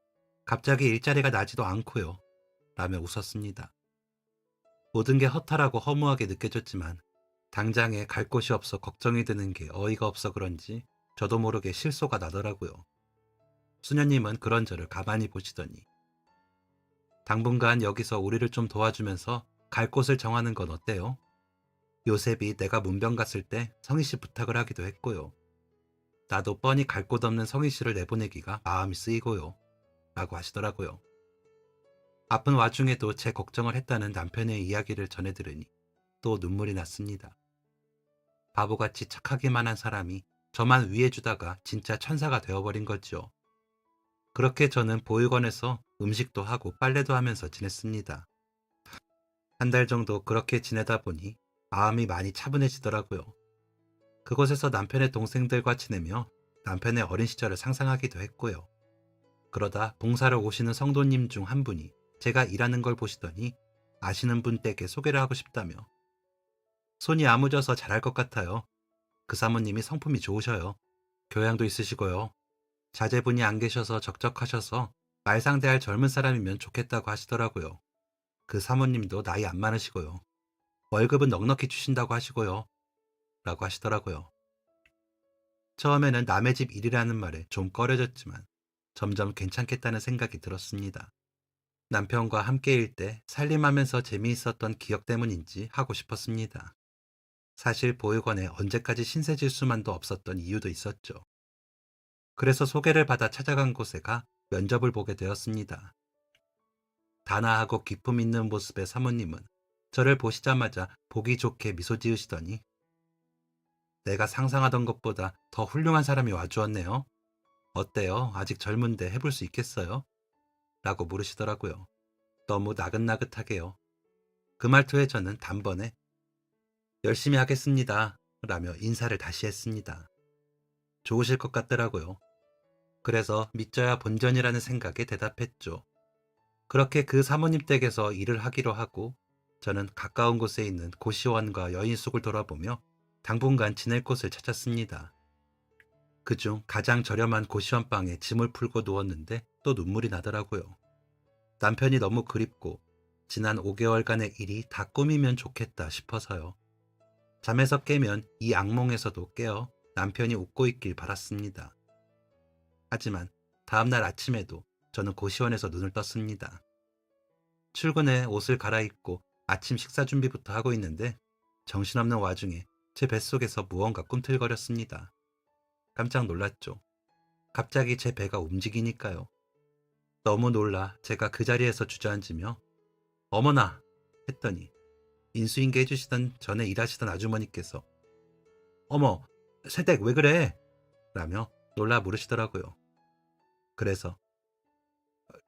갑자기 일자리가 나지도 않고요. 라며 웃었습니다. 모든 게 허탈하고 허무하게 느껴졌지만 당장에 갈 곳이 없어 걱정이 드는 게 어이가 없어 그런지 저도 모르게 실소가 나더라고요. 수녀님은 그런 저를 가만히 보시더니 당분간 여기서 우리를 좀 도와주면서 갈 곳을 정하는 건 어때요? 요셉이 내가 문병 갔을 때 성희 씨 부탁을 하기도 했고요. 나도 뻔히 갈 곳 없는 성희 씨를 내보내기가 마음이 쓰이고요. 라고 하시더라고요. 아픈 와중에도 제 걱정을 했다는 남편의 이야기를 전해 들으니 또 눈물이 났습니다. 바보같이 착하기만 한 사람이 저만 위해주다가 진짜 천사가 되어버린 거죠. 그렇게 저는 보육원에서 음식도 하고 빨래도 하면서 지냈습니다. 한 달 정도 그렇게 지내다 보니 마음이 많이 차분해지더라고요. 그곳에서 남편의 동생들과 지내며 남편의 어린 시절을 상상하기도 했고요. 그러다 봉사를 오시는 성도님 중 한 분이 제가 일하는 걸 보시더니 아시는 분 댁에 소개를 하고 싶다며 손이 야무져서 잘할 것 같아요. 그 사모님이 성품이 좋으셔요. 교양도 있으시고요. 자제분이 안 계셔서 적적하셔서 말상대할 젊은 사람이면 좋겠다고 하시더라고요. 그 사모님도 나이 안 많으시고요. 월급은 넉넉히 주신다고 하시고요. 라고 하시더라고요. 처음에는 남의 집 일이라는 말에 좀 꺼려졌지만 점점 괜찮겠다는 생각이 들었습니다. 남편과 함께 일 때 살림하면서 재미있었던 기억 때문인지 하고 싶었습니다. 사실 보육원에 언제까지 신세질수만도 없었던 이유도 있었죠. 그래서 소개를 받아 찾아간 곳에 가 면접을 보게 되었습니다. 단아하고 기품 있는 모습의 사모님은 저를 보시자마자 보기 좋게 미소 지으시더니 내가 상상하던 것보다 더 훌륭한 사람이 와주었네요. 어때요? 아직 젊은데 해볼 수 있겠어요? 라고 물으시더라고요. 너무 나긋나긋하게요. 그 말투에 저는 단번에 열심히 하겠습니다. 라며 인사를 다시 했습니다. 좋으실 것 같더라고요. 그래서 믿져야 본전이라는 생각에 대답했죠. 그렇게 그 사모님 댁에서 일을 하기로 하고 저는 가까운 곳에 있는 고시원과 여인숙을 돌아보며 당분간 지낼 곳을 찾았습니다. 그중 가장 저렴한 고시원 방에 짐을 풀고 누웠는데 또 눈물이 나더라고요. 남편이 너무 그립고 지난 5개월간의 일이 다 꿈이면 좋겠다 싶어서요. 잠에서 깨면 이 악몽에서도 깨어 남편이 웃고 있길 바랐습니다. 하지만 다음날 아침에도 저는 고시원에서 눈을 떴습니다. 출근해 옷을 갈아입고 아침 식사 준비부터 하고 있는데 정신없는 와중에 제 뱃속에서 무언가 꿈틀거렸습니다. 깜짝 놀랐죠. 갑자기 제 배가 움직이니까요. 너무 놀라 제가 그 자리에서 주저앉으며 어머나 했더니 인수인계 해주시던 전에 일하시던 아주머니께서 어머 새댁 왜 그래? 라며 놀라 물으시더라고요. 그래서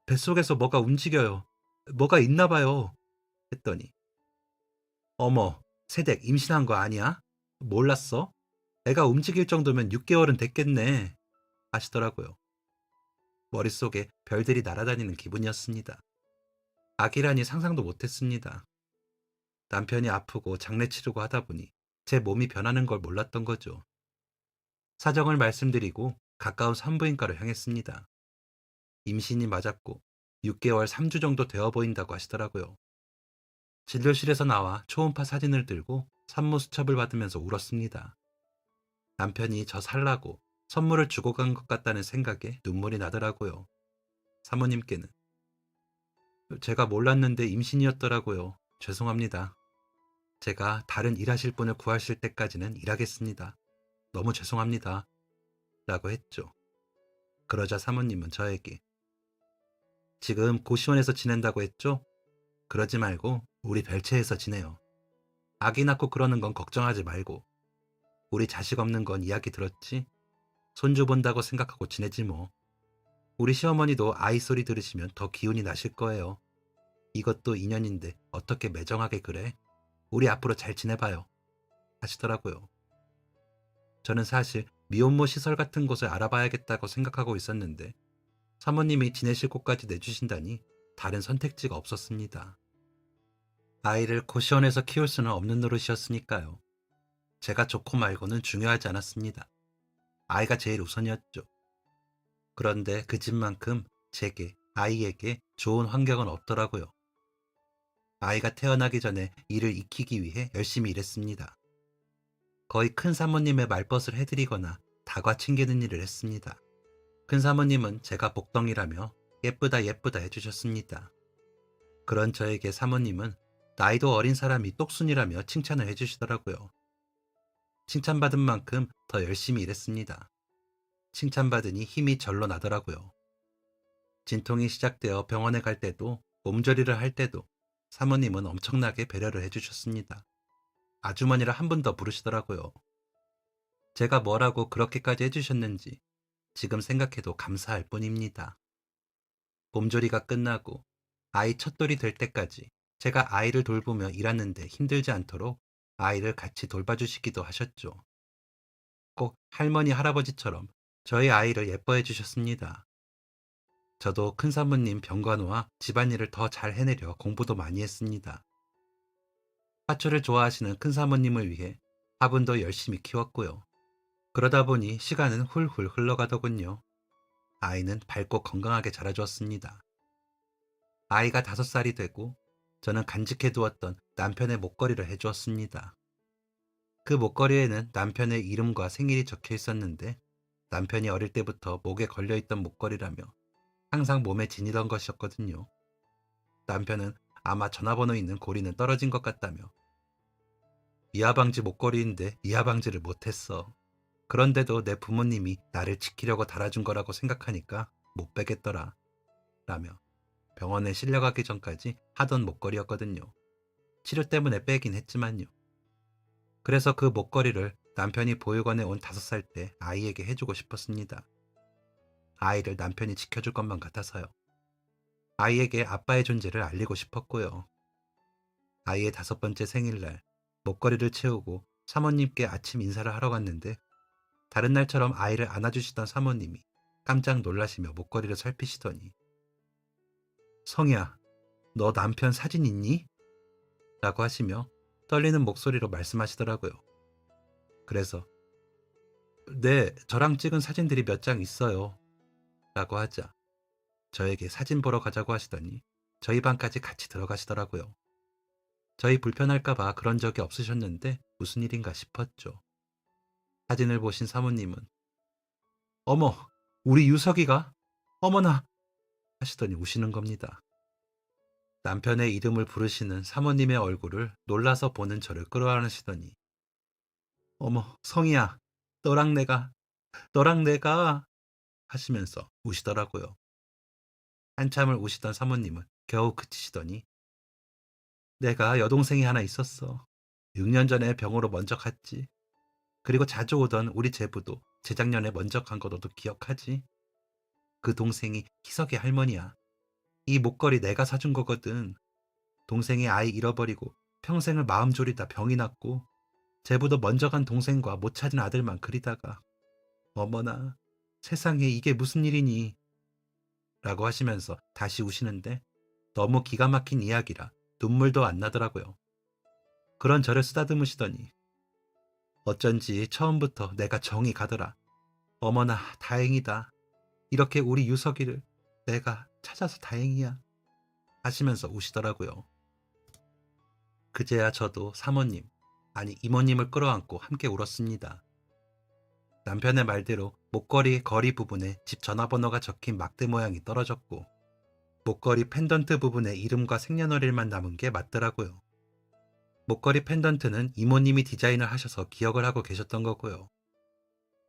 뱃속에서 뭐가 움직여요. 뭐가 있나 봐요. 했더니 어머 새댁 임신한 거 아니야? 몰랐어? 애가 움직일 정도면 6개월은 됐겠네 하시더라고요. 머릿속에 별들이 날아다니는 기분이었습니다. 아기라니 상상도 못했습니다. 남편이 아프고 장례 치르고 하다 보니 제 몸이 변하는 걸 몰랐던 거죠. 사정을 말씀드리고 가까운 산부인과로 향했습니다. 임신이 맞았고 6개월 3주 정도 되어 보인다고 하시더라고요. 진료실에서 나와 초음파 사진을 들고 산모 수첩을 받으면서 울었습니다. 남편이 저 살라고 선물을 주고 간 것 같다는 생각에 눈물이 나더라고요. 사모님께는 제가 몰랐는데 임신이었더라고요. 죄송합니다. 제가 다른 일하실 분을 구하실 때까지는 일하겠습니다. 너무 죄송합니다. 라고 했죠. 그러자 사모님은 저에게 지금 고시원에서 지낸다고 했죠? 그러지 말고 우리 별채에서 지내요. 아기 낳고 그러는 건 걱정하지 말고 우리 자식 없는 건 이야기 들었지? 손주 본다고 생각하고 지내지 뭐. 우리 시어머니도 아이 소리 들으시면 더 기운이 나실 거예요. 이것도 인연인데 어떻게 매정하게 그래? 우리 앞으로 잘 지내봐요. 하시더라고요. 저는 사실 미혼모 시설 같은 곳을 알아봐야겠다고 생각하고 있었는데 사모님이 지내실 곳까지 내주신다니 다른 선택지가 없었습니다. 아이를 고시원에서 키울 수는 없는 노릇이었으니까요. 제가 좋고 말고는 중요하지 않았습니다. 아이가 제일 우선이었죠. 그런데 그 집만큼 제게, 아이에게 좋은 환경은 없더라고요. 아이가 태어나기 전에 일을 익히기 위해 열심히 일했습니다. 거의 큰 사모님의 말벗을 해드리거나 다과 챙기는 일을 했습니다. 큰 사모님은 제가 복덩이라며 예쁘다 예쁘다 해주셨습니다. 그런 저에게 사모님은 나이도 어린 사람이 똑순이라며 칭찬을 해주시더라고요. 칭찬받은 만큼 더 열심히 일했습니다. 칭찬받으니 힘이 절로 나더라고요. 진통이 시작되어 병원에 갈 때도 몸조리를 할 때도 사모님은 엄청나게 배려를 해주셨습니다. 아주머니를 한 분 더 부르시더라고요. 제가 뭐라고 그렇게까지 해주셨는지 지금 생각해도 감사할 뿐입니다. 몸조리가 끝나고 아이 첫돌이 될 때까지 제가 아이를 돌보며 일하는데 힘들지 않도록 아이를 같이 돌봐주시기도 하셨죠. 꼭 할머니, 할아버지처럼 저희 아이를 예뻐해 주셨습니다. 저도 큰 사모님 병간호와 집안일을 더 잘 해내려 공부도 많이 했습니다. 화초를 좋아하시는 큰 사모님을 위해 화분도 열심히 키웠고요. 그러다 보니 시간은 훌훌 흘러가더군요. 아이는 밝고 건강하게 자라주었습니다. 아이가 5살이 되고 저는 간직해두었던 남편의 목걸이를 해주었습니다. 그 목걸이에는 남편의 이름과 생일이 적혀 있었는데 남편이 어릴 때부터 목에 걸려있던 목걸이라며 항상 몸에 지니던 것이었거든요. 남편은 아마 전화번호 있는 고리는 떨어진 것 같다며 이하방지 목걸이인데 이하방지를 못했어. 그런데도 내 부모님이 나를 지키려고 달아준 거라고 생각하니까 못 빼겠더라 라며 병원에 실려가기 전까지 하던 목걸이였거든요. 치료 때문에 빼긴 했지만요. 그래서 그 목걸이를 남편이 보육원에 온 5살 때 아이에게 해주고 싶었습니다. 아이를 남편이 지켜줄 것만 같아서요. 아이에게 아빠의 존재를 알리고 싶었고요. 아이의 5번째 생일날 목걸이를 채우고 사모님께 아침 인사를 하러 갔는데 다른 날처럼 아이를 안아주시던 사모님이 깜짝 놀라시며 목걸이를 살피시더니 성희야, 너 남편 사진 있니? 라고 하시며 떨리는 목소리로 말씀하시더라고요. 그래서 네, 저랑 찍은 사진들이 몇 장 있어요 라고 하자 저에게 사진 보러 가자고 하시더니 저희 방까지 같이 들어가시더라고요. 저희 불편할까봐 그런 적이 없으셨는데 무슨 일인가 싶었죠. 사진을 보신 사모님은 어머, 우리 유석이가? 어머나! 하시더니 우시는 겁니다. 남편의 이름을 부르시는 사모님의 얼굴을 놀라서 보는 저를 끌어안으시더니 어머, 성희야, 너랑 내가 하시면서 우시더라고요. 한참을 우시던 사모님은 겨우 그치시더니 내가 여동생이 하나 있었어. 6년 전에 병으로 먼저 갔지. 그리고 자주 오던 우리 제부도 재작년에 먼저 간 거 너도 기억하지? 그 동생이 희석의 할머니야. 이 목걸이 내가 사준 거거든. 동생이 아이 잃어버리고 평생을 마음 졸이다 병이 났고 제부도 먼저 간 동생과 못 찾은 아들만 그리다가 어머나 세상에 이게 무슨 일이니? 라고 하시면서 다시 우시는데 너무 기가 막힌 이야기라 눈물도 안 나더라고요. 그런 저를 쓰다듬으시더니 어쩐지 처음부터 내가 정이 가더라. 어머나 다행이다. 이렇게 우리 유석이를 내가 찾아서 다행이야. 하시면서 우시더라고요. 그제야 저도 사모님, 아니 이모님을 끌어안고 함께 울었습니다. 남편의 말대로 목걸이 거리 부분에 집 전화번호가 적힌 막대 모양이 떨어졌고 목걸이 펜던트 부분에 이름과 생년월일만 남은 게 맞더라고요. 목걸이 펜던트는 이모님이 디자인을 하셔서 기억을 하고 계셨던 거고요.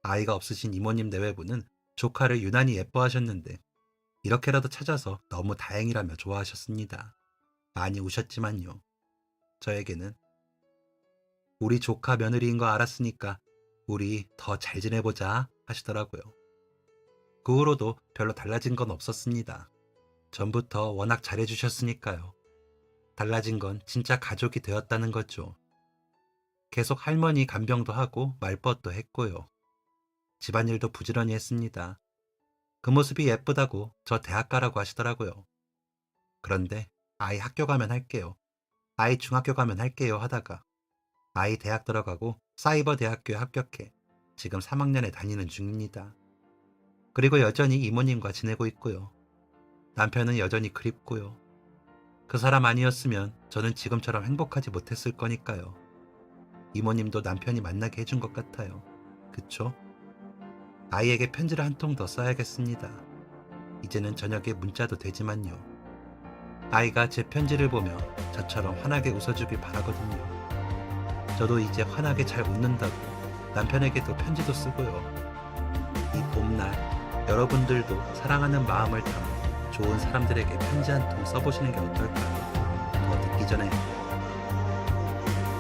아이가 없으신 이모님 내외부는 조카를 유난히 예뻐하셨는데 이렇게라도 찾아서 너무 다행이라며 좋아하셨습니다. 많이 우셨지만요. 저에게는 우리 조카 며느리인 거 알았으니까 우리 더 잘 지내보자 하시더라고요. 그 후로도 별로 달라진 건 없었습니다. 전부터 워낙 잘해주셨으니까요. 달라진 건 진짜 가족이 되었다는 거죠. 계속 할머니 간병도 하고 말벗도 했고요. 집안일도 부지런히 했습니다. 그 모습이 예쁘다고 저 대학 가라고 하시더라고요. 그런데 아이 학교 가면 할게요. 아이 중학교 가면 할게요 하다가 아이 대학 들어가고 사이버 대학교에 합격해 지금 3학년에 다니는 중입니다. 그리고 여전히 이모님과 지내고 있고요. 남편은 여전히 그립고요. 그 사람 아니었으면 저는 지금처럼 행복하지 못했을 거니까요. 이모님도 남편이 만나게 해준 것 같아요. 그쵸? 아이에게 편지를 한 통 더 써야겠습니다. 이제는 저녁에 문자도 되지만요. 아이가 제 편지를 보며 저처럼 환하게 웃어주길 바라거든요. 저도 이제 환하게 잘 웃는다고 남편에게도 편지도 쓰고요. 이 봄날 여러분들도 사랑하는 마음을 담아 좋은 사람들에게 편지 한 통 써보시는 게 어떨까요? 더 듣기 전에.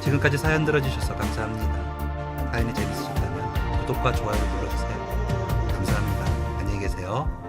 지금까지 사연 들어주셔서 감사합니다. 사연이 재밌으셨다면 구독과 좋아요를 눌러주세요. 감사합니다. 안녕히 계세요.